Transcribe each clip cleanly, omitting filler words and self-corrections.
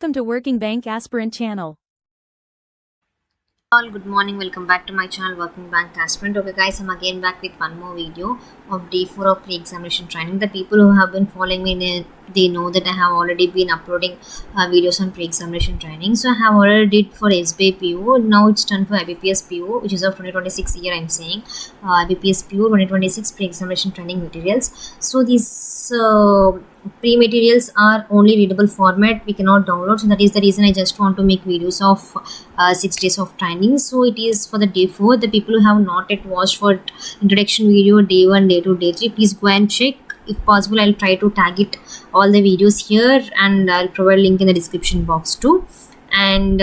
Welcome to Working Bank Aspirant channel. All good morning, welcome back to my channel Working Bank Aspirant. Okay guys, I'm again back with one more video of day 4 of pre-examination training. The people who have been following me, they know that I have already been uploading videos on pre-examination training. So I have already did for SBI PO. Now it's done for IBPS PO, which is of 2026 year. I'm saying IBPS PO 2026 pre-examination training materials. So these pre-materials are only readable format, we cannot download, so that is the reason I just want to make videos of 6 days of training. So it is for the day 4. The people who have not yet watched for introduction video day 1, day 2, day 3, please go and check. If possible, I'll try to tag it all the videos here, and I'll provide link in the description box too. And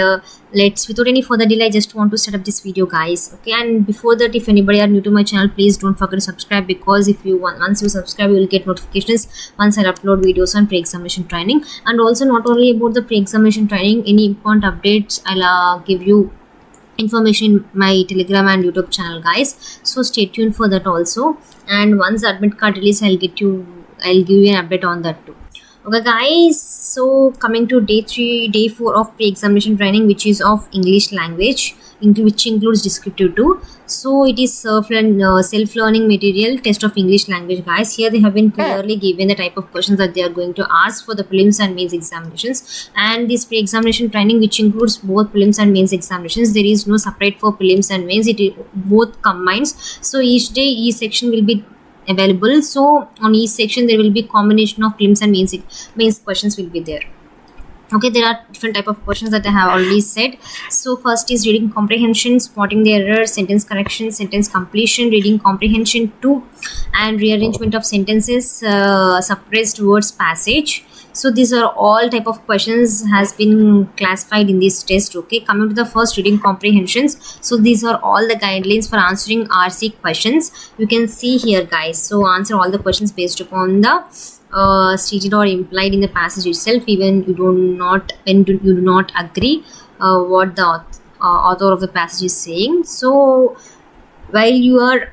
let's, without any further delay, I just want to set up this video guys. Okay, and before that, if anybody are new to my channel, please don't forget to subscribe, because if you want, once you subscribe, you will get notifications once I upload videos on pre-examination training. And also, not only about the pre-examination training, any important updates I'll give you information in my Telegram and YouTube channel guys, so stay tuned for that also. And once the admit card release, I'll give you an update on that too. Okay guys, so coming to day 4 of pre-examination training, which is of English language, which includes descriptive too. So it is self-learning material test of English language guys. Here they have been clearly given the type of questions that they are going to ask for the prelims and mains examinations. And this pre-examination training, which includes both prelims and mains examinations, there is no separate for prelims and mains, it both combines. So each day each section will be available. So on each section there will be combination of prelims and mains questions will be there. Okay, there are different type of questions that I have already said. So first is reading comprehension, spotting the error, sentence correction, sentence completion, reading comprehension 2, and rearrangement of sentences, suppressed words passage. So these are all type of questions has been classified in this test. Okay, coming to the first, reading comprehensions. So these are all the guidelines for answering RC questions. You can see here guys. So answer all the questions based upon the stated or implied in the passage itself, even you do not agree what the author of the passage is saying. So while you are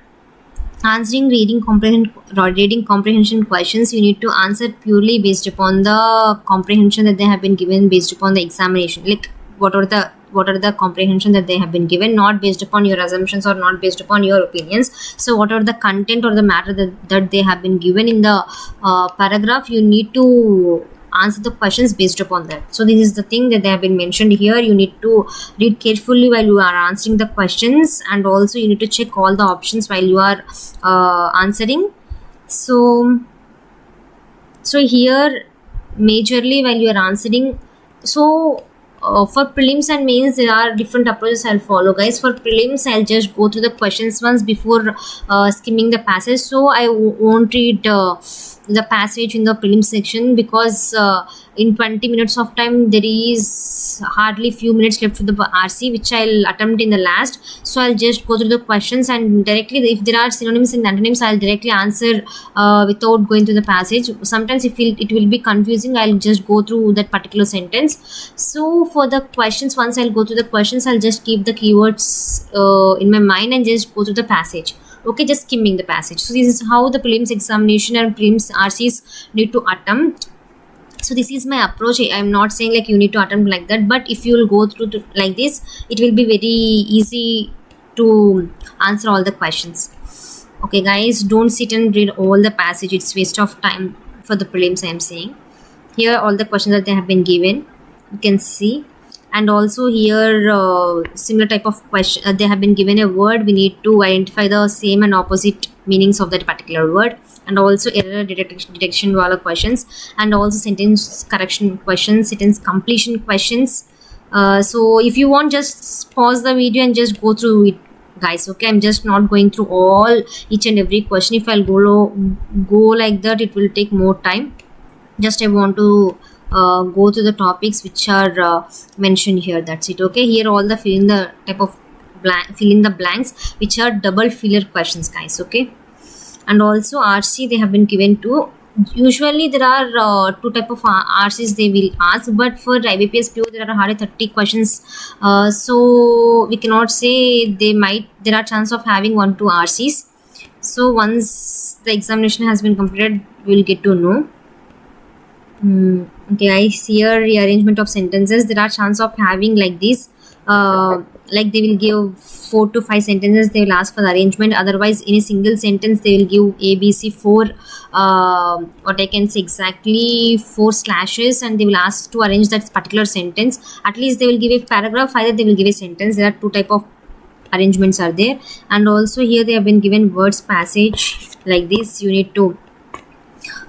answering reading comprehension questions, you need to answer purely based upon the comprehension that they have been given based upon the examination. Like what are the comprehension that they have been given, not based upon your assumptions or not based upon your opinions. So what are the content or the matter that they have been given in the paragraph, you need to answer the questions based upon that. So this is the thing that they have been mentioned here. You need to read carefully while you are answering the questions, and also you need to check all the options while you are answering. So here majorly while you are answering, so for prelims and mains there are different approaches I'll follow guys. For prelims, I'll just go through the questions once before skimming the passage. So I won't read the passage in the prelims section, because in 20 minutes of time there is hardly few minutes left for the RC, which I'll attempt in the last. So I'll just go through the questions, and directly if there are synonyms and antonyms, I'll directly answer without going through the passage. Sometimes if it will be confusing, I'll just go through that particular sentence. So for the questions, once I'll go through the questions, I'll just keep the keywords in my mind and just go through the passage. Okay, just skimming the passage. So this is how the prelims examination and prelims RCs need to attempt. So this is my approach. I'm not saying like you need to attempt like that, but if you will go through like this, it will be very easy to answer all the questions. Okay guys, don't sit and read all the passage, it's waste of time for the prelims. I'm saying here all the questions that they have been given, you can see. And also here similar type of question, they have been given a word, we need to identify the same and opposite meanings of that particular word. And also error detection wala questions, and also sentence correction questions, sentence completion questions. So if you want, just pause the video and just go through it guys. Okay, I'm just not going through each and every question. If I'll go like that, it will take more time. Just I want to go to the topics which are mentioned here, that's it. Okay, here all the fill in the blanks, which are double filler questions guys. Okay, and also RC they have been given to. Usually there are two type of RCs they will ask, but for IBPS PO there are hardly 30 questions, so we cannot say there are chance of having 1-2 RCs. So once the examination has been completed, we'll get to know. Okay, I see here rearrangement of sentences. There are chance of having like this. Like they will give 4 to 5 sentences. They will ask for the arrangement. Otherwise, in a single sentence, they will give A, B, C, 4. What I can say exactly 4 slashes, and they will ask to arrange that particular sentence. At least they will give a paragraph. Either they will give a sentence. There are 2 type of arrangements are there, and also here they have been given words passage like this. You need to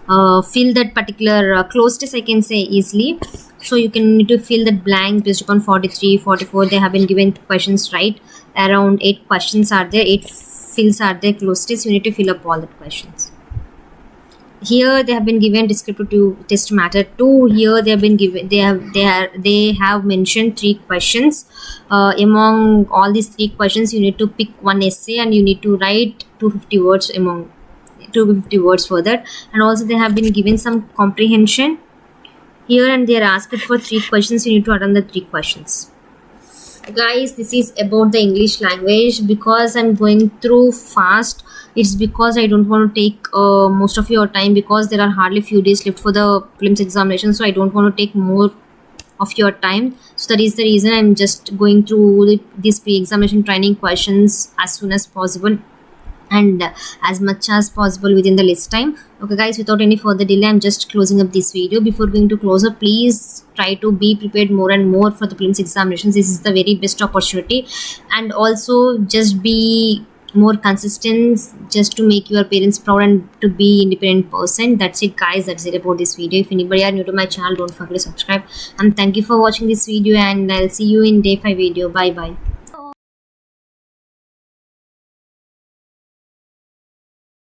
fill that particular closed test, I can say easily. So you can need to fill that blank based upon 43, 44. They have been given questions, right? Around 8 questions are there, 8 fields are there, closed test. You need to fill up all the questions. Here they have been given descriptive test matter 2. Here they have been given, they have mentioned 3 questions. Among all these 3 questions, you need to pick one essay and you need to write 250 words among 250 words for that. And also they have been given some comprehension here, and they are asked for 3 questions. You need to attend the 3 questions. Guys, this is about the English language. Because I'm going through fast, it's because I don't want to take most of your time, because there are hardly few days left for the prelims examination, so I don't want to take more of your time. So that is the reason I'm just going through these pre-examination training questions as soon as possible and as much as possible within the list time. Okay guys, without any further delay, I'm just closing up this video. Before going to close up, please try to be prepared more and more for the prelims examinations. This is the very best opportunity, and also just be more consistent, just to make your parents proud and to be independent person. That's it guys, that's it about this video. If anybody are new to my channel, don't forget to subscribe, and thank you for watching this video, and I'll see you in day 5 video. Bye bye.